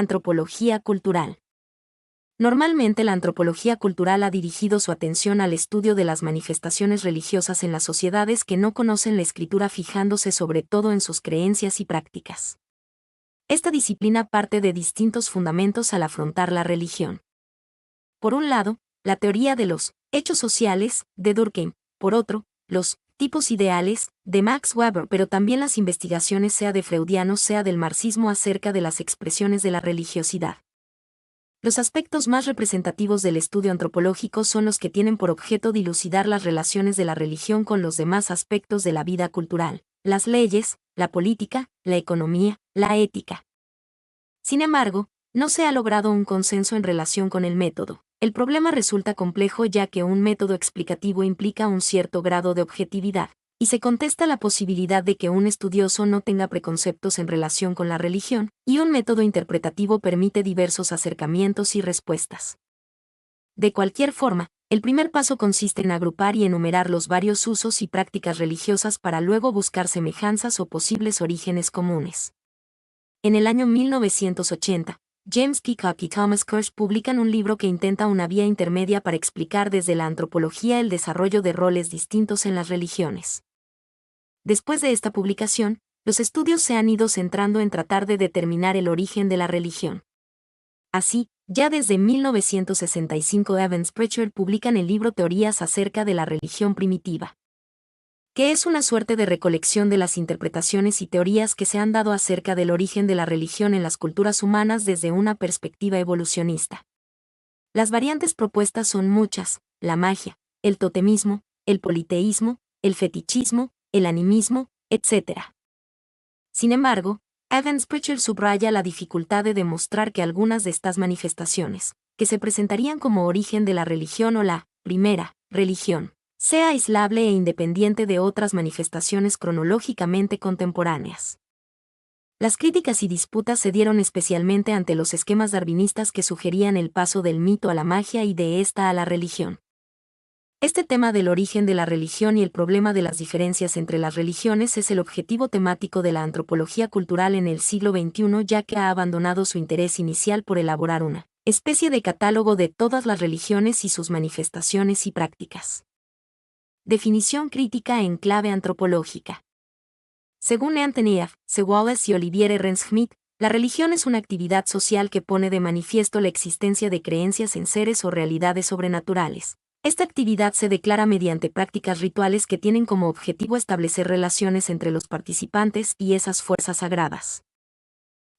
Antropología cultural. Normalmente la antropología cultural ha dirigido su atención al estudio de las manifestaciones religiosas en las sociedades que no conocen la escritura, fijándose sobre todo en sus creencias y prácticas. Esta disciplina parte de distintos fundamentos al afrontar la religión. Por un lado, la teoría de los hechos sociales, de Durkheim; por otro, los tipos ideales, de Max Weber, pero también las investigaciones sea de freudianos sea del marxismo acerca de las expresiones de la religiosidad. Los aspectos más representativos del estudio antropológico son los que tienen por objeto dilucidar las relaciones de la religión con los demás aspectos de la vida cultural, las leyes, la política, la economía, la ética. Sin embargo, no se ha logrado un consenso en relación con el método. El problema resulta complejo ya que un método explicativo implica un cierto grado de objetividad, y se contesta la posibilidad de que un estudioso no tenga preconceptos en relación con la religión, y un método interpretativo permite diversos acercamientos y respuestas. De cualquier forma, el primer paso consiste en agrupar y enumerar los varios usos y prácticas religiosas para luego buscar semejanzas o posibles orígenes comunes. En el año 1980, James Peacock y Thomas Kirsch publican un libro que intenta una vía intermedia para explicar desde la antropología el desarrollo de roles distintos en las religiones. Después de esta publicación, los estudios se han ido centrando en tratar de determinar el origen de la religión. Así, ya desde 1965 Evans Pritchard publican el libro Teorías acerca de la religión primitiva, que es una suerte de recolección de las interpretaciones y teorías que se han dado acerca del origen de la religión en las culturas humanas desde una perspectiva evolucionista. Las variantes propuestas son muchas: la magia, el totemismo, el politeísmo, el fetichismo, el animismo, etc. Sin embargo, Evans Pritchard subraya la dificultad de demostrar que algunas de estas manifestaciones, que se presentarían como origen de la religión o la primera religión, sea aislable e independiente de otras manifestaciones cronológicamente contemporáneas. Las críticas y disputas se dieron especialmente ante los esquemas darwinistas que sugerían el paso del mito a la magia y de esta a la religión. Este tema del origen de la religión y el problema de las diferencias entre las religiones es el objetivo temático de la antropología cultural en el siglo XXI, ya que ha abandonado su interés inicial por elaborar una especie de catálogo de todas las religiones y sus manifestaciones y prácticas. Definición crítica en clave antropológica. Según Anthony F. C. Wallace y Olivier Ernst-Schmidt, la religión es una actividad social que pone de manifiesto la existencia de creencias en seres o realidades sobrenaturales. Esta actividad se declara mediante prácticas rituales que tienen como objetivo establecer relaciones entre los participantes y esas fuerzas sagradas.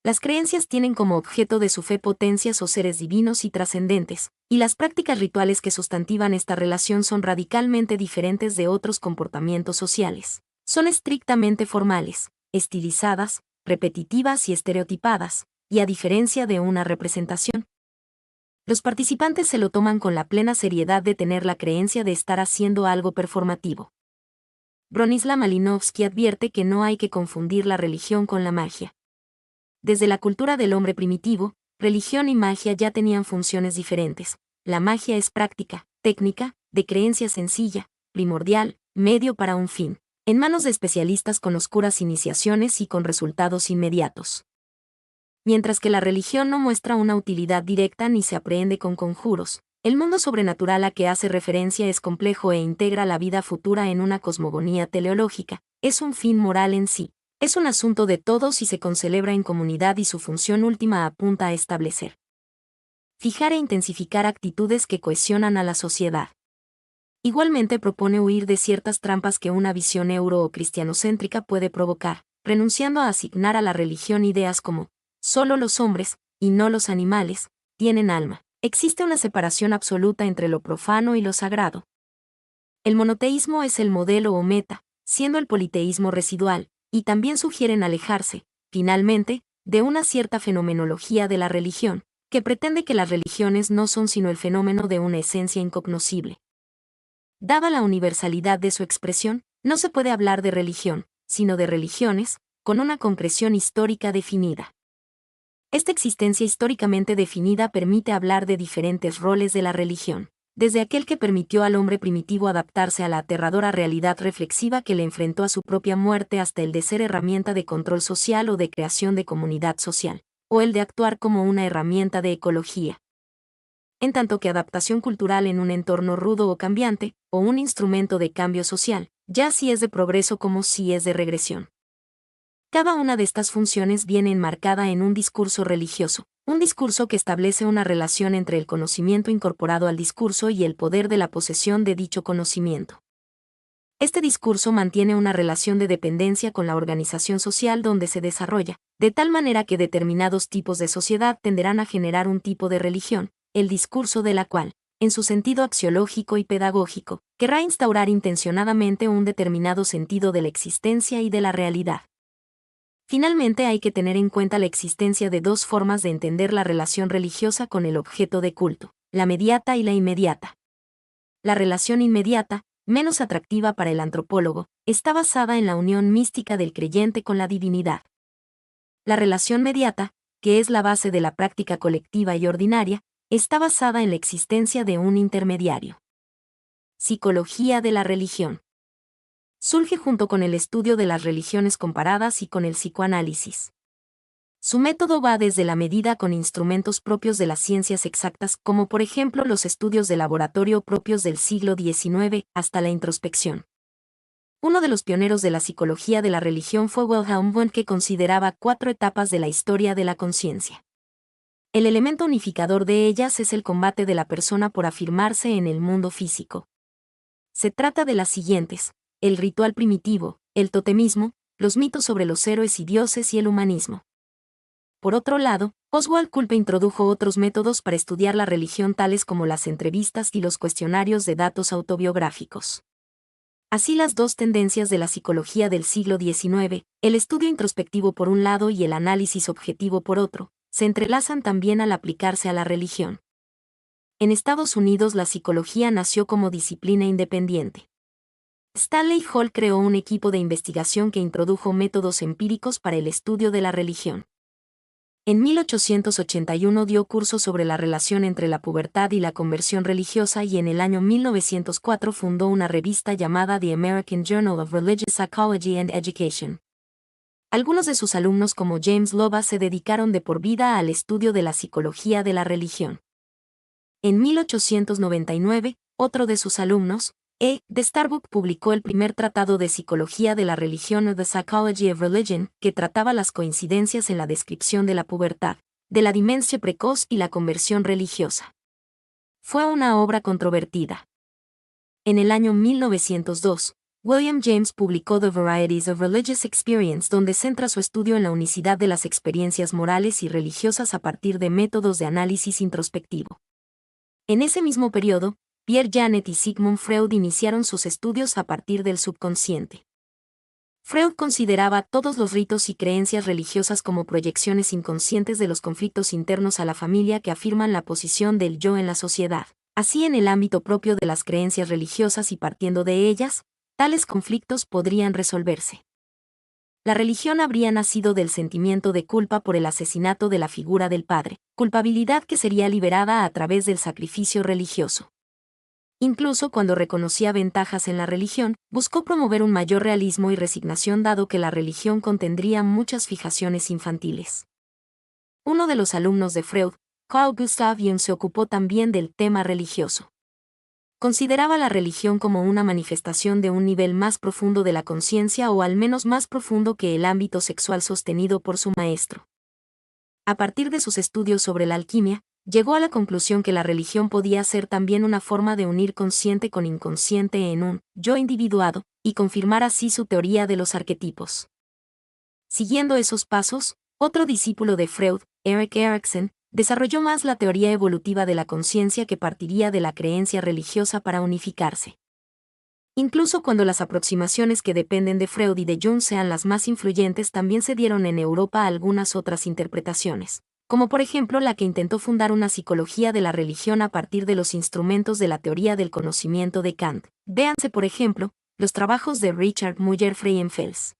Las creencias tienen como objeto de su fe potencias o seres divinos y trascendentes, y las prácticas rituales que sustantivan esta relación son radicalmente diferentes de otros comportamientos sociales. Son estrictamente formales, estilizadas, repetitivas y estereotipadas, y a diferencia de una representación, los participantes se lo toman con la plena seriedad de tener la creencia de estar haciendo algo performativo. Bronislaw Malinowski advierte que no hay que confundir la religión con la magia. Desde la cultura del hombre primitivo, religión y magia ya tenían funciones diferentes. La magia es práctica, técnica, de creencia sencilla, primordial, medio para un fin, en manos de especialistas con oscuras iniciaciones y con resultados inmediatos. Mientras que la religión no muestra una utilidad directa ni se aprehende con conjuros, el mundo sobrenatural a que hace referencia es complejo e integra la vida futura en una cosmogonía teleológica, es un fin moral en sí, es un asunto de todos y se concelebra en comunidad y su función última apunta a establecer, fijar e intensificar actitudes que cohesionan a la sociedad. Igualmente propone huir de ciertas trampas que una visión euro o cristianocéntrica puede provocar, renunciando a asignar a la religión ideas como solo los hombres, y no los animales, tienen alma. Existe una separación absoluta entre lo profano y lo sagrado. El monoteísmo es el modelo o meta, siendo el politeísmo residual, y también sugieren alejarse, finalmente, de una cierta fenomenología de la religión, que pretende que las religiones no son sino el fenómeno de una esencia incognoscible. Dada la universalidad de su expresión, no se puede hablar de religión, sino de religiones, con una concreción histórica definida. Esta existencia históricamente definida permite hablar de diferentes roles de la religión, desde aquel que permitió al hombre primitivo adaptarse a la aterradora realidad reflexiva que le enfrentó a su propia muerte hasta el de ser herramienta de control social o de creación de comunidad social. o el de actuar como una herramienta de ecología. En tanto que adaptación cultural en un entorno rudo o cambiante, o un instrumento de cambio social, ya si es de progreso como si es de regresión. Cada una de estas funciones viene enmarcada en un discurso religioso, un discurso que establece una relación entre el conocimiento incorporado al discurso y el poder de la posesión de dicho conocimiento. Este discurso mantiene una relación de dependencia con la organización social donde se desarrolla, de tal manera que determinados tipos de sociedad tenderán a generar un tipo de religión, el discurso de la cual, en su sentido axiológico y pedagógico, querrá instaurar intencionadamente un determinado sentido de la existencia y de la realidad. Finalmente hay que tener en cuenta la existencia de dos formas de entender la relación religiosa con el objeto de culto, la mediata y la inmediata. La relación inmediata, menos atractiva para el antropólogo, está basada en la unión mística del creyente con la divinidad. La relación mediata, que es la base de la práctica colectiva y ordinaria, está basada en la existencia de un intermediario. Psicología de la religión. Surge junto con el estudio de las religiones comparadas y con el psicoanálisis. Su método va desde la medida con instrumentos propios de las ciencias exactas, como por ejemplo los estudios de laboratorio propios del siglo XIX, hasta la introspección. Uno de los pioneros de la psicología de la religión fue Wilhelm Wundt, que consideraba 4 etapas de la historia de la conciencia. El elemento unificador de ellas es el combate de la persona por afirmarse en el mundo físico. Se trata de las siguientes: el ritual primitivo, el totemismo, los mitos sobre los héroes y dioses y el humanismo. Por otro lado, Oswald Culpe introdujo otros métodos para estudiar la religión, tales como las entrevistas y los cuestionarios de datos autobiográficos. Así, las dos tendencias de la psicología del siglo XIX, el estudio introspectivo por un lado y el análisis objetivo por otro, se entrelazan también al aplicarse a la religión. En Estados Unidos la psicología nació como disciplina independiente. Stanley Hall creó un equipo de investigación que introdujo métodos empíricos para el estudio de la religión. En 1881 dio cursos sobre la relación entre la pubertad y la conversión religiosa, y en el año 1904 fundó una revista llamada The American Journal of Religious Psychology and Education. Algunos de sus alumnos, como James Lovatt, se dedicaron de por vida al estudio de la psicología de la religión. En 1899, otro de sus alumnos, de Starbuck, publicó el primer tratado de psicología de la religión, The Psychology of Religion, que trataba las coincidencias en la descripción de la pubertad, de la demencia precoz y la conversión religiosa. Fue una obra controvertida. En el año 1902, William James publicó The Varieties of Religious Experience, donde centra su estudio en la unicidad de las experiencias morales y religiosas a partir de métodos de análisis introspectivo. En ese mismo periodo, Pierre Janet y Sigmund Freud iniciaron sus estudios a partir del subconsciente. Freud consideraba todos los ritos y creencias religiosas como proyecciones inconscientes de los conflictos internos a la familia que afirman la posición del yo en la sociedad. Así, en el ámbito propio de las creencias religiosas y partiendo de ellas, tales conflictos podrían resolverse. La religión habría nacido del sentimiento de culpa por el asesinato de la figura del padre, culpabilidad que sería liberada a través del sacrificio religioso. Incluso cuando reconocía ventajas en la religión, buscó promover un mayor realismo y resignación, dado que la religión contendría muchas fijaciones infantiles. Uno de los alumnos de Freud, Carl Gustav Jung, se ocupó también del tema religioso. Consideraba la religión como una manifestación de un nivel más profundo de la conciencia, o al menos más profundo que el ámbito sexual sostenido por su maestro. A partir de sus estudios sobre la alquimia, llegó a la conclusión que la religión podía ser también una forma de unir consciente con inconsciente en un yo individuado, y confirmar así su teoría de los arquetipos. Siguiendo esos pasos, otro discípulo de Freud, Erik Erikson, desarrolló más la teoría evolutiva de la conciencia, que partiría de la creencia religiosa para unificarse. Incluso cuando las aproximaciones que dependen de Freud y de Jung sean las más influyentes, también se dieron en Europa algunas otras interpretaciones, como por ejemplo la que intentó fundar una psicología de la religión a partir de los instrumentos de la teoría del conocimiento de Kant. Véanse, por ejemplo, los trabajos de Richard Muller Freienfels.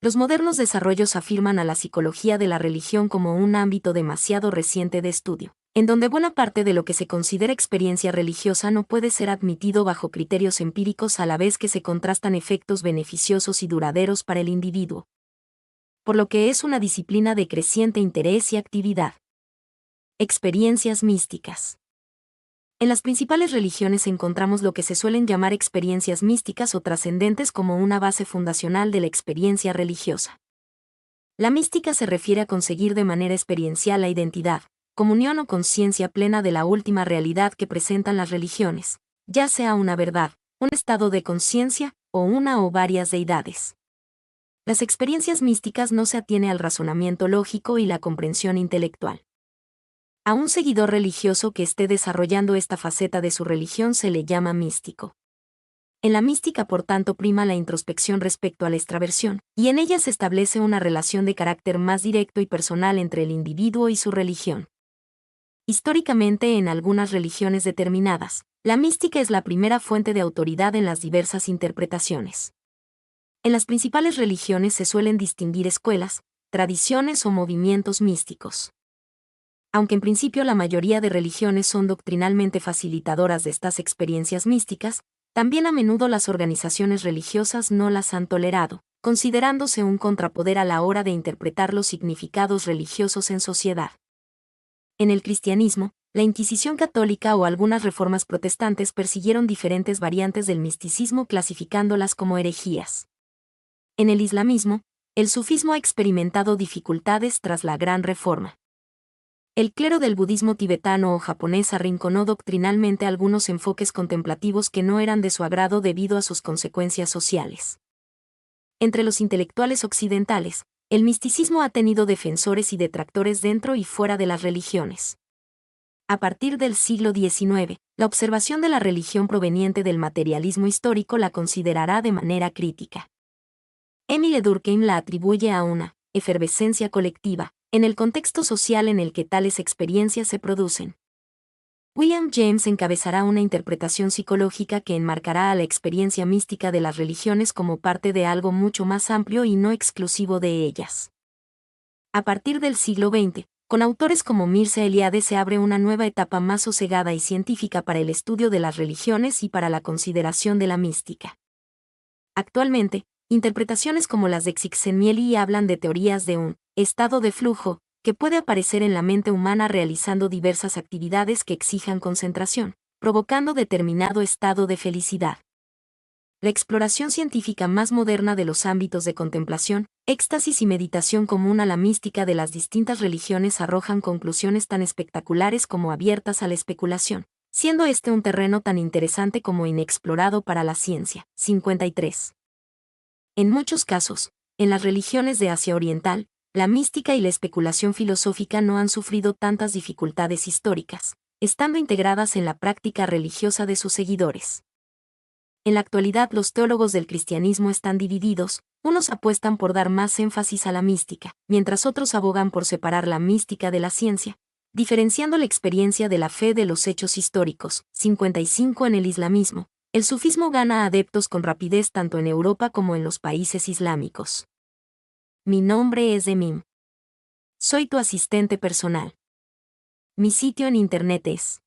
Los modernos desarrollos afirman a la psicología de la religión como un ámbito demasiado reciente de estudio, en donde buena parte de lo que se considera experiencia religiosa no puede ser admitido bajo criterios empíricos, a la vez que se contrastan efectos beneficiosos y duraderos para el individuo. por lo que es una disciplina de creciente interés y actividad. Experiencias místicas. En las principales religiones encontramos lo que se suelen llamar experiencias místicas o trascendentes como una base fundacional de la experiencia religiosa. La mística se refiere a conseguir de manera experiencial la identidad, comunión o conciencia plena de la última realidad que presentan las religiones, ya sea una verdad, un estado de conciencia o una o varias deidades. Las experiencias místicas no se atiene al razonamiento lógico y la comprensión intelectual. A un seguidor religioso que esté desarrollando esta faceta de su religión se le llama místico. En la mística, por tanto, prima la introspección respecto a la extraversión, y en ella se establece una relación de carácter más directo y personal entre el individuo y su religión. Históricamente, en algunas religiones determinadas, la mística es la primera fuente de autoridad en las diversas interpretaciones. En las principales religiones se suelen distinguir escuelas, tradiciones o movimientos místicos. Aunque en principio la mayoría de religiones son doctrinalmente facilitadoras de estas experiencias místicas, también a menudo las organizaciones religiosas no las han tolerado, considerándose un contrapoder a la hora de interpretar los significados religiosos en sociedad. En el cristianismo, la Inquisición católica o algunas reformas protestantes persiguieron diferentes variantes del misticismo clasificándolas como herejías. En el islamismo, el sufismo ha experimentado dificultades tras la Gran Reforma. El clero del budismo tibetano o japonés arrinconó doctrinalmente algunos enfoques contemplativos que no eran de su agrado debido a sus consecuencias sociales. Entre los intelectuales occidentales, el misticismo ha tenido defensores y detractores dentro y fuera de las religiones. A partir del siglo XIX, la observación de la religión proveniente del materialismo histórico la considerará de manera crítica. Émile Durkheim la atribuye a una efervescencia colectiva, en el contexto social en el que tales experiencias se producen. William James encabezará una interpretación psicológica que enmarcará a la experiencia mística de las religiones como parte de algo mucho más amplio y no exclusivo de ellas. A partir del siglo XX, con autores como Mircea Eliade se abre una nueva etapa más sosegada y científica para el estudio de las religiones y para la consideración de la mística. Actualmente, interpretaciones como las de Csikszentmihalyi hablan de teorías de un estado de flujo, que puede aparecer en la mente humana realizando diversas actividades que exijan concentración, provocando determinado estado de felicidad. La exploración científica más moderna de los ámbitos de contemplación, éxtasis y meditación común a la mística de las distintas religiones arrojan conclusiones tan espectaculares como abiertas a la especulación, siendo este un terreno tan interesante como inexplorado para la ciencia. 53. En muchos casos, en las religiones de Asia Oriental, la mística y la especulación filosófica no han sufrido tantas dificultades históricas, estando integradas en la práctica religiosa de sus seguidores. En la actualidad los teólogos del cristianismo están divididos, unos apuestan por dar más énfasis a la mística, mientras otros abogan por separar la mística de la ciencia, diferenciando la experiencia de la fe de los hechos históricos. 55. En el islamismo, el sufismo gana adeptos con rapidez tanto en Europa como en los países islámicos. Mi nombre es Demim. Soy tu asistente personal. Mi sitio en internet es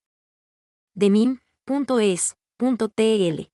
demim.es.tl